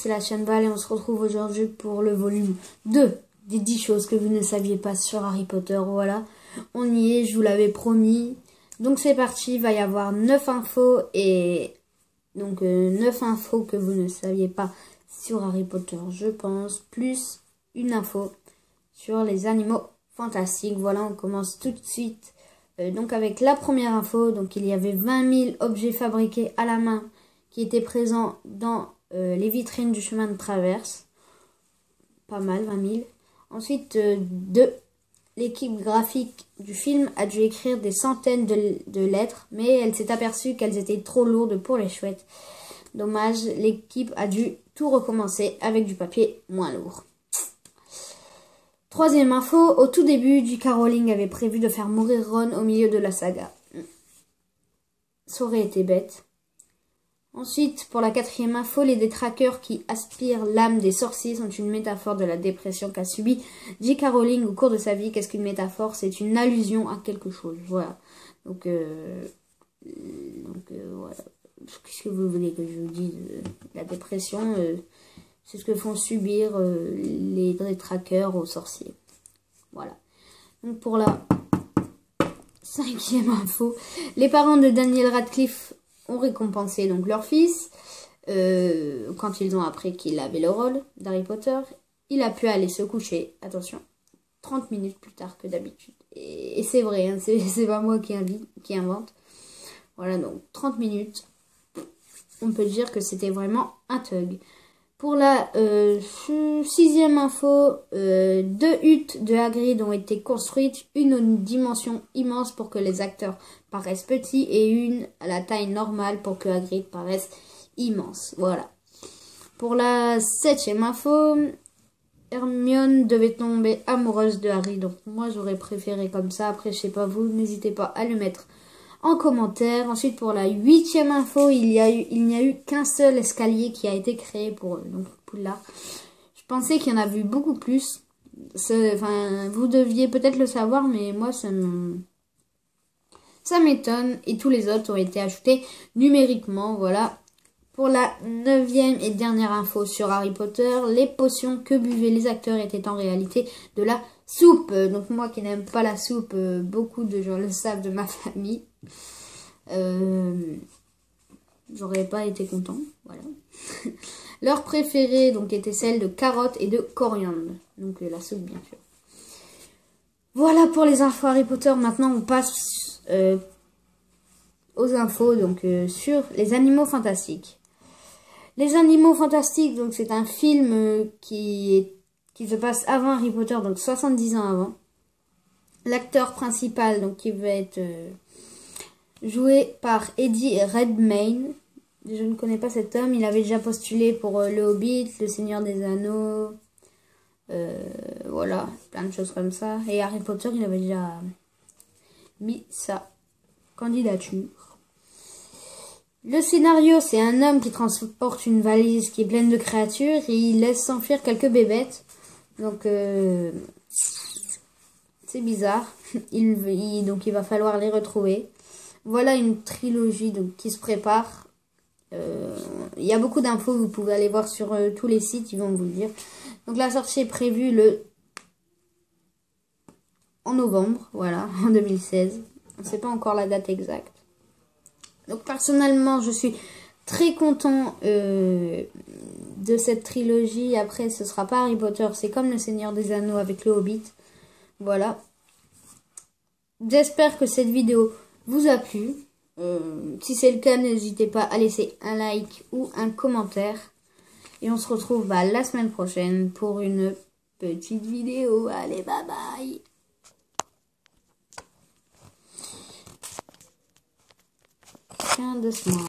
c'est la chaîne Val et on se retrouve aujourd'hui pour le volume 2 des 10 choses que vous ne saviez pas sur Harry Potter. Voilà, on y est, je vous l'avais promis. Donc c'est parti, il va y avoir 9 infos et donc 9 infos que vous ne saviez pas sur Harry Potter, je pense, plus une info sur les animaux fantastiques. Voilà, on commence tout de suite donc avec la première info. Donc il y avait 20 000 objets fabriqués à la main qui étaient présents dans les vitrines du chemin de traverse. Pas mal, 20 000. Ensuite, l'équipe graphique du film a dû écrire des centaines de lettres, mais elle s'est aperçue qu'elles étaient trop lourdes pour les chouettes. Dommage, l'équipe a dû tout recommencer avec du papier moins lourd. Troisième info, au tout début, J.K. Rowling avait prévu de faire mourir Ron au milieu de la saga. Ça aurait été bête. Ensuite, pour la quatrième info, les détraqueurs qui aspirent l'âme des sorciers sont une métaphore de la dépression qu'a subie J.K. Rowling au cours de sa vie. Qu'est-ce qu'une métaphore? C'est une allusion à quelque chose. Voilà. Donc voilà. Qu'est-ce que vous voulez que je vous dise? La dépression, c'est ce que font subir les détraqueurs aux sorciers. Voilà. Donc pour la cinquième info, les parents de Daniel Radcliffe ont récompensé donc leur fils quand ils ont appris qu'il avait le rôle d'Harry Potter. Il a pu aller se coucher, attention, 30 minutes plus tard que d'habitude. Et c'est vrai, hein, c'est pas moi qui invente. Voilà, donc 30 minutes. On peut dire que c'était vraiment un thug. Pour la sixième info, 2 huttes de Hagrid ont été construites, une aux dimensions immenses pour que les acteurs paraissent petits et une à la taille normale pour que Hagrid paraisse immense. Voilà. Pour la septième info, Hermione devait tomber amoureuse de Harry. Donc moi j'aurais préféré comme ça. Après je sais pas vous, n'hésitez pas à le mettre en commentaire. Ensuite pour la huitième info, il n'y a eu qu'un seul escalier qui a été créé pour donc Poudlard. Je pensais qu'il y en avait eu beaucoup plus. Enfin, vous deviez peut-être le savoir, mais moi ça m'étonne. Et tous les autres ont été ajoutés numériquement. Voilà. Pour la neuvième et dernière info sur Harry Potter, les potions que buvaient les acteurs étaient en réalité de la soupe. Donc moi qui n'aime pas la soupe, beaucoup de gens le savent de ma famille. J'aurais pas été content, voilà. Leur préférée donc était celle de carottes et de coriandre. Donc la soupe bien sûr. Voilà pour les infos Harry Potter. Maintenant on passe aux infos donc sur les animaux fantastiques. Les animaux fantastiques, donc c'est un film qui se passe avant Harry Potter, donc 70 ans avant. L'acteur principal, donc qui va être joué par Eddie Redmayne. Je ne connais pas cet homme, il avait déjà postulé pour Le Hobbit, Le Seigneur des Anneaux, voilà, plein de choses comme ça. Et Harry Potter, il avait déjà mis sa candidature. Le scénario, c'est un homme qui transporte une valise qui est pleine de créatures et il laisse s'enfuir quelques bébêtes. Donc, c'est bizarre. Donc, il va falloir les retrouver. Voilà une trilogie donc, qui se prépare. Il y a beaucoup d'infos, vous pouvez aller voir sur tous les sites, ils vont vous le dire. Donc, la sortie est prévue en novembre, voilà, en 2016. On ne sait pas encore la date exacte. Donc personnellement, je suis très content de cette trilogie. Après, ce sera pas Harry Potter, c'est comme Le Seigneur des Anneaux avec le Hobbit. Voilà. J'espère que cette vidéo vous a plu. Si c'est le cas, n'hésitez pas à laisser un like ou un commentaire. Et on se retrouve la semaine prochaine pour une petite vidéo. Allez, bye bye! Doucement.